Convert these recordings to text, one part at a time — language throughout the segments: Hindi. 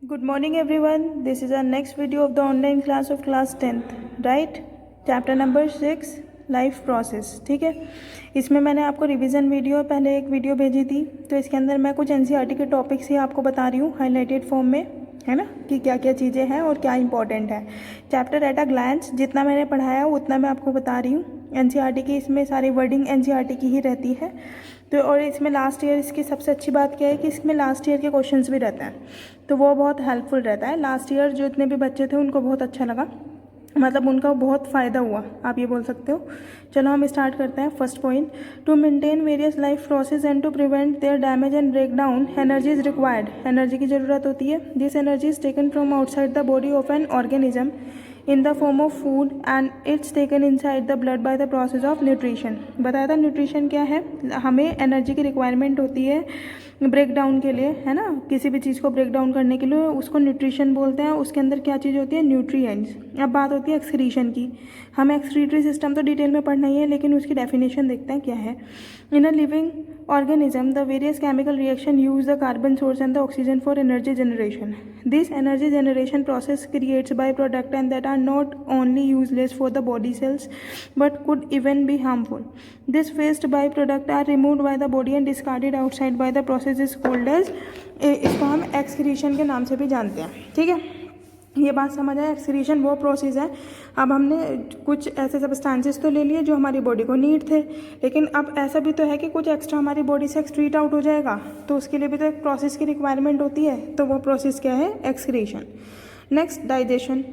Good morning everyone. This is our next video of the online class of class 10th, right? Chapter number 6 life process. ठीक है, इसमें मैंने आपको रिवीजन वीडियो पहले एक वीडियो भेजी थी, तो इसके अंदर मैं कुछ एनसीईआरटी के टॉपिक्स ही आपको बता रही हूँ हाईलाइटेड फॉर्म में, है ना, कि क्या क्या चीज़ें हैं और क्या इंपॉर्टेंट है. चैप्टर एट अ ग्लैंस जितना मैंने पढ़ाया उतना मैं आपको बता रही हूँ. एनसीईआरटी की इसमें सारी वर्डिंग एनसीईआरटी की ही रहती है. तो और इसमें लास्ट ईयर इसकी सबसे अच्छी बात क्या है कि इसमें लास्ट ईयर के क्वेश्चंस भी रहते हैं, तो वो बहुत हेल्पफुल रहता है. लास्ट ईयर जो इतने भी बच्चे थे उनको बहुत अच्छा लगा, मतलब उनका बहुत फ़ायदा हुआ, आप ये बोल सकते हो. चलो हम स्टार्ट करते हैं. First point, to maintain various life process and to prevent their damage and break down energy is required. Energy की ज़रूरत होती है. This energy is taken from outside the body of an organism in the form of food and it's taken inside the blood by the process of nutrition. बताया था न्यूट्रिशन क्या है. हमें एनर्जी की रिक्वायरमेंट होती है ब्रेक डाउन के लिए, है ना, किसी भी चीज़ को ब्रेक डाउन करने के लिए उसको न्यूट्रिशन बोलते हैं. उसके अंदर क्या चीज़ होती है, न्यूट्रिएंट्स. अब बात होती है एक्सक्रीशन की. हमें एक्सक्रीटरी सिस्टम तो डिटेल में पढ़ना ही है, लेकिन उसकी डेफिनेशन देखते हैं क्या है. In a living organism the various chemical reaction use the carbon source and the oxygen for energy generation. This energy generation process creates byproduct and that are not only useless for the body cells but could even be harmful. This waste byproduct are removed by the body and discarded outside by the process is called as इसको हम excretion के नाम से भी जानते हैं. ठीक है, ये बात समझ आए. एक्सक्रीशन वो प्रोसेस है. अब हमने कुछ ऐसे सब्सटेंसेस तो ले लिए जो हमारी बॉडी को नीड थे, लेकिन अब ऐसा भी तो है कि कुछ एक्स्ट्रा हमारी बॉडी से एक्सक्रीट आउट हो जाएगा, तो उसके लिए भी तो एक प्रोसेस की रिक्वायरमेंट होती है. तो वो प्रोसेस क्या है, एक्सक्रीशन. Next, digestion.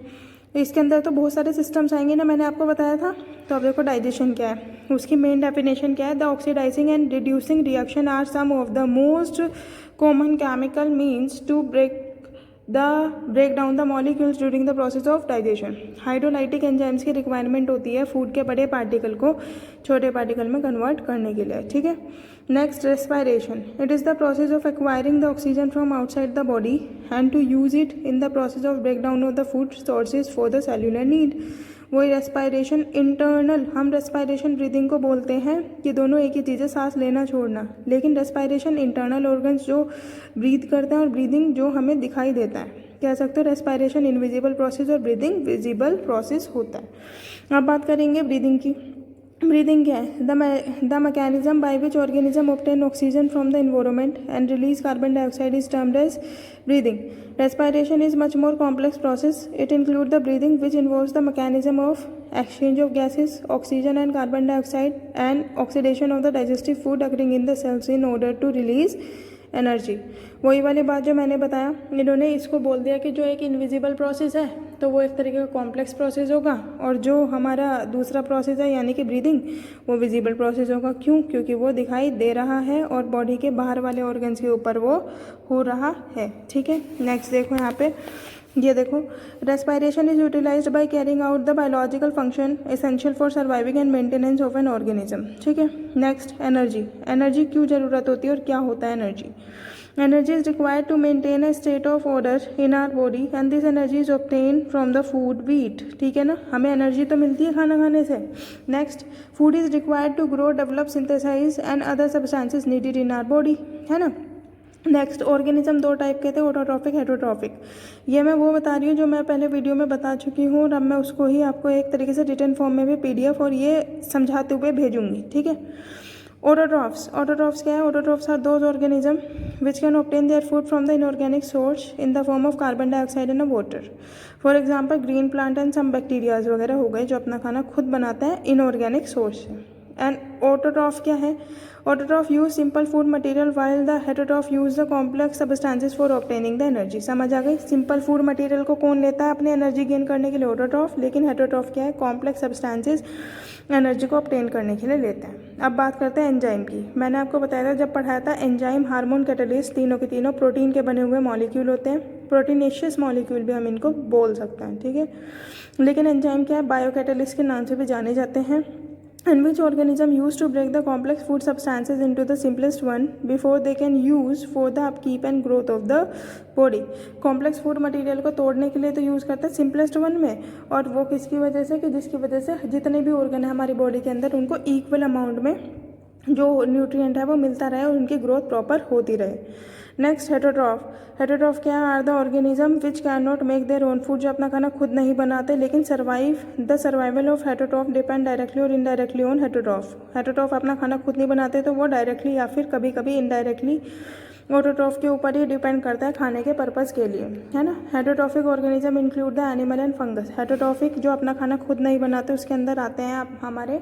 इसके अंदर तो बहुत सारे सिस्टम्स आएंगे ना, मैंने आपको बताया था. तो अब देखो डाइजेशन क्या है, उसकी मेन डेफिनेशन क्या है. The oxidizing and reducing reaction are some of the most common chemical means to break down the molecules during the process of digestion. Hydrolytic enzymes की रिक्वायरमेंट होती है फूड के बड़े पार्टिकल को छोटे पार्टिकल में कन्वर्ट करने के लिए. ठीक है. Next, respiration. It is the process of acquiring the oxygen from outside the body and to use it in the process of break down of the food sources for the cellular need. वही रेस्पायरेशन इंटरनल, हम रेस्पायरेशन ब्रीदिंग को बोलते हैं कि दोनों एक ही चीज़ है, सांस लेना छोड़ना. लेकिन रेस्पायरेशन इंटरनल ऑर्गन्स जो ब्रीथ करते हैं और ब्रीदिंग जो हमें दिखाई देता है. कह सकते हो रेस्पायरेशन इनविजिबल प्रोसेस और ब्रीदिंग विजिबल प्रोसेस होता है. अब बात करेंगे ब्रीदिंग की. ब्रीदिंग क्या है, the mechanism by which organism obtain oxygen from the environment and release carbon dioxide is termed as breathing. Respiration is much more complex process. It includes the breathing which involves the mechanism of exchange of gases, oxygen and carbon dioxide and oxidation of the digestive food occurring in the cells in order to release energy. वही वाली बात जो मैंने बताया, इन्होंने इसको बोल दिया कि जो एक इनविजिबल प्रोसेस है तो वो एक तरीके का कॉम्प्लेक्स प्रोसेस होगा, और जो हमारा दूसरा प्रोसेस है यानी कि ब्रीदिंग वो विजिबल प्रोसेस होगा. क्यों? क्योंकि वो दिखाई दे रहा है और बॉडी के बाहर वाले ऑर्गन्स के ऊपर वो हो रहा है. ठीक है. नेक्स्ट देखो यहाँ पे, ये देखो, respiration is utilized by carrying out the biological function essential for surviving and maintenance of an organism. ठीक है. Next, energy. एनर्जी क्यों ज़रूरत होती है और क्या होता है energy. Energy is required to maintain a state of order in our body and this energy is obtain from the food we eat. ठीक है ना, हमें एनर्जी तो मिलती है खाना खाने से. Next, food is required to grow, develop, synthesize and other substances needed in our body, है ना. नेक्स्ट, ऑर्गेनिज्म दो टाइप के थे, ऑटोट्रॉफिक, हेटरोट्रॉफिक. ये मैं वो बता रही हूँ जो मैं पहले वीडियो में बता चुकी हूँ, और अब मैं उसको ही आपको एक तरीके से रिटन फॉर्म में भी पीडीएफ और ये समझाते हुए भेजूंगी. ठीक है. ऑटोट्रॉफ्स. ऑटोट्रॉफ्स क्या है. Autotrophs are those organism which can obtain their food from the inorganic source in the form of carbon dioxide in a water. For example green plant and some bacterias वगैरह हो गए जो अपना खाना खुद बनाते हैं इनऑर्गेनिक सोर्स से. एंड ऑटोट्रॉफ क्या है. Autotroph use simple food material while the heterotroph use the complex substances for obtaining the energy. समझ आ गई. सिंपल फूड मटेरियल को कौन लेता है अपने एनर्जी गेन करने के लिए, ऑटोट्रॉफ. लेकिन हेटरोट्रॉफ क्या है, कॉम्प्लेक्स सब्सटेंसेस एनर्जी को ऑब्टेन करने के लिए लेते हैं. अब बात करते हैं एंजाइम की. मैंने आपको बताया था जब पढ़ाया था, एंजाइम, हार्मोन, कैटलिस्ट, तीनों के तीनों प्रोटीन के बने हुए मॉलिक्यूल होते हैं. प्रोटीनेशियस मॉलिक्यूल भी हम इनको बोल सकते हैं. ठीक है. लेकिन एंजाइम क्या है, बायो कैटलिस्ट के नाम से भी जाने जाते हैं. And which organism used to break the complex food substances into the simplest one before they can use for the upkeep and growth of the body. Complex food material को तोड़ने के लिए तो यूज़ करते हैं सिंपलेस्ट वन में, और वो किसकी वजह से, कि जिसकी वजह से जितने भी ऑर्गन है हमारी बॉडी के अंदर उनको इक्वल अमाउंट में जो न्यूट्रिएंट है वो मिलता रहे और उनकी ग्रोथ प्रॉपर होती रहे। Next heterotroph. हेटेरोट्रॉफ क्या है? Are the organism which can not make their own food, जो अपना खाना खुद नहीं बनाते लेकिन survival of heterotroph depend directly और इनडायरेक्टली ऑन हेटेरोट्रॉफ। हेटेरोट्रॉफ अपना खाना खुद नहीं बनाते तो वो डायरेक्टली या फिर कभी कभी इनडायरेक्टली ऑटोट्रॉफ के ऊपर ही डिपेंड करता है खाने के पर्पज़ के लिए, है ना। Heterotrophic organism include the animal and fungus. Heterotrophic जो अपना खाना खुद नहीं बनाते उसके अंदर आते हैं आप हमारे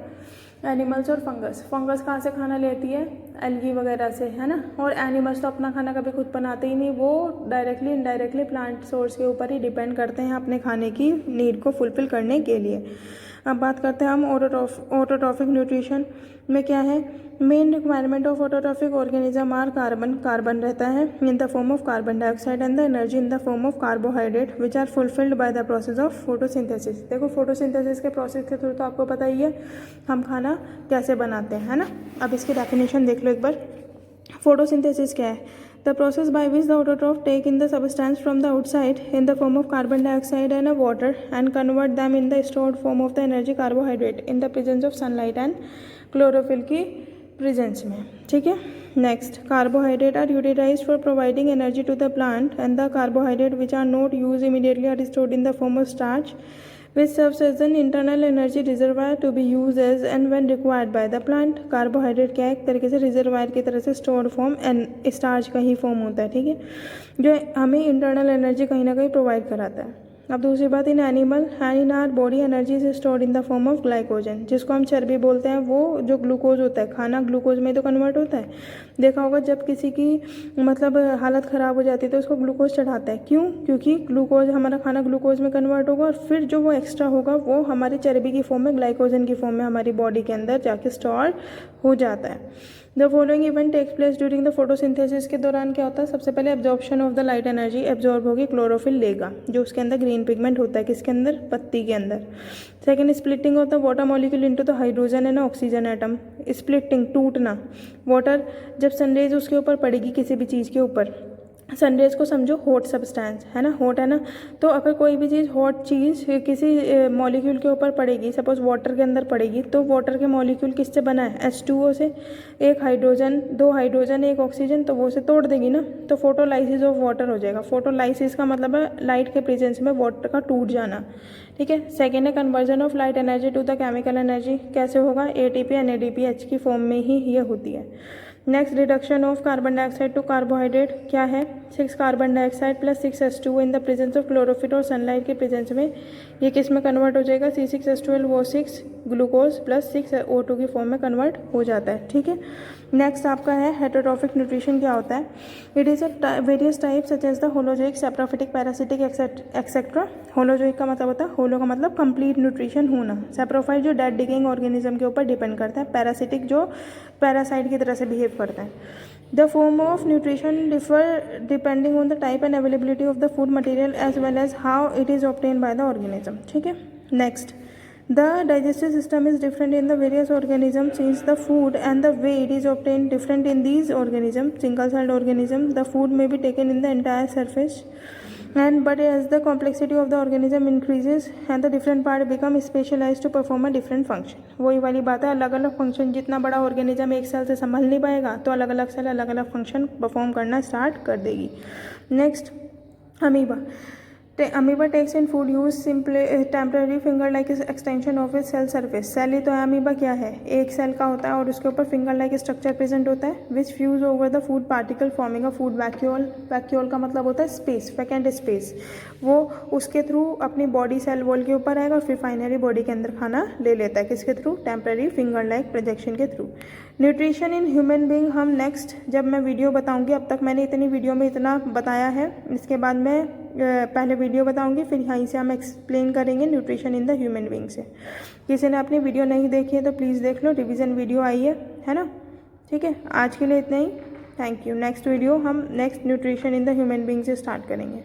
एनिमल्स और फंगस। फंगस कहाँ से खाना लेती है? एल्गी वगैरह से, है ना। और एनिमल्स तो अपना खाना कभी खुद बनाते ही नहीं, वो डायरेक्टली इनडायरेक्टली प्लांट सोर्स के ऊपर ही डिपेंड करते हैं अपने खाने की नीड को फुलफिल करने के लिए। अब बात करते हैं हम ऑटोट्रॉफिक न्यूट्रिशन में क्या है। Main requirement of autotrophic organism are carbon रहता है in the form of carbon dioxide and the energy in the form of carbohydrate which are fulfilled by the process of photosynthesis. देखो फोटोसिंथेसिस के प्रोसेस के थ्रू तो आपको पता ही है हम खाना कैसे बनाते हैं, है ना। अब इसकी डेफिनेशन देख लो एक बार। फोटोसिंथेसिस क्या है? The process by which the autotroph take in the substance from the outside in the form of carbon dioxide and water and convert them in the stored form of the energy carbohydrate in the presence of sunlight and chlorophyll की प्रेजेंस में, ठीक है। Next, carbohydrate are utilized for providing energy to the plant and the carbohydrate which are not use immediately are stored in the form of starch which serves as an internal energy reservoir to be used as and when required by the plant। Carbohydrate क्या है? एक तरीके से रिजर्वायर की तरह से स्टोर्ड फॉर्म एंड स्टार्च का ही फॉर्म होता है, ठीक है, जो हमें इंटरनल एनर्जी कहीं ना कहीं प्रोवाइड कराता है। अब दूसरी बात, in animal and in our body energy is stored in the form of glycogen, जिसको हम चर्बी बोलते हैं। वो जो ग्लूकोज होता है, खाना ग्लूकोज में तो कन्वर्ट होता है। देखा होगा जब किसी की मतलब हालत ख़राब हो जाती है तो उसको ग्लूकोज चढ़ाता है। क्यों? क्योंकि ग्लूकोज, हमारा खाना ग्लूकोज में कन्वर्ट होगा और फिर जो वो एक्स्ट्रा होगा वो हमारी चर्बी की फॉर्म में, ग्लाइकोजन की फॉर्म में हमारी बॉडी के अंदर जाके स्टोर हो जाता है। The following event takes place during the photosynthesis. के दौरान क्या होता है? सबसे पहले absorption of the light energy absorb होगी, क्लोरोफिल लेगा, जो उसके अंदर ग्रीन पिगमेंट होता है। किसके अंदर? पत्ती के अंदर। Second, splitting of the water molecule into the hydrogen and oxygen atom. Splitting, टूटना। वाटर जब सनरेज उसके ऊपर पड़ेगी, किसी भी चीज़ के ऊपर, सनरेज को समझो हॉट सब्सटेंस, है ना, हॉट है ना, तो अगर कोई भी चीज़ हॉट चीज़ किसी मॉलिक्यूल के ऊपर पड़ेगी, सपोज वाटर के अंदर पड़ेगी, तो वाटर के मॉलिक्यूल किससे बना है? H2O से। एक हाइड्रोजन, दो हाइड्रोजन, एक ऑक्सीजन, तो वो उसे तोड़ देगी ना, तो फोटोलाइसिस ऑफ वाटर हो जाएगा। फोटोलाइसिस का मतलब है लाइट के प्रेजेंस में वाटर का टूट जाना, ठीक है। सेकेंड है conversion of light energy to the chemical energy. कैसे होगा? ATP एंड ADPH की फॉर्म में ही ये होती है। Next, reduction of carbon dioxide to carbohydrate क्या है? 6 carbon dioxide plus 6 H2O in the presence of chlorophyll और सनलाइट के प्रेजेंस में ये किस में कन्वर्ट हो जाएगा? C6H12O6 ग्लूकोज प्लस 6 O2 की फॉर्म में कन्वर्ट हो जाता है, ठीक है। नेक्स्ट आपका है हेटेरोट्रॉफिक न्यूट्रिशन। क्या होता है? It is a various type such as the holozoic, saprophytic, parasitic etcetera. Holozoic का मतलब होता है, होलो का मतलब कंप्लीट न्यूट्रिशन होना। सेप्रोफाइट जो डेड डिगेइंग ऑर्गेनिज्म के ऊपर डिपेंड करता है। पैरासिटिक जो पैरासाइट की तरह से बिहेव करता है। The form of nutrition differ depending on the type and availability of the food material as well as how it is obtain by the organism, ठीक है। Next, the digestive system is different in the various organisms since the food and the way it is obtained different in these organisms. Single celled organism, the food may be taken in the entire surface and but as the complexity of the organism increases and the different part become specialized to perform a different function. वही वाली बात है, अलग अलग फंक्शन, जितना बड़ा ऑर्गेनिज्म एक सेल से संभल नहीं पाएगा तो अलग अलग सेल अलग अलग फंक्शन परफॉर्म करना स्टार्ट कर देगी। Next, amoeba. Amoeba takes in food use simply temporary finger like extension of its cell surface. Cell ही तो है, अमीबा क्या है? एक सेल का होता है और उसके ऊपर फिंगर लाइक स्ट्रक्चर प्रेजेंट होता है which fuse over the food particle forming a food vacuole. Vacuole का मतलब होता है स्पेस, वैकेंट स्पेस। वो उसके थ्रू अपनी बॉडी सेल वॉल के ऊपर आएगा और फिर फाइनली बॉडी के अंदर खाना ले लेता है। किसके through? Temporary finger like projection के थ्रू। न्यूट्रिशन इन ह्यूमन बीइंग हम नेक्स्ट जब मैं वीडियो बताऊंगी, अब तक मैंने इतनी वीडियो में इतना बताया है, इसके बाद मैं पहले वीडियो बताऊंगी, फिर यहीं से हम एक्सप्लेन करेंगे nutrition in the human being से। किसी ने अपनी वीडियो नहीं देखी है तो प्लीज़ देख लो, रिवीजन वीडियो आई है ना, ठीक है। आज के लिए इतना ही, थैंक यू। नेक्स्ट वीडियो हम next nutrition in the human being से स्टार्ट करेंगे।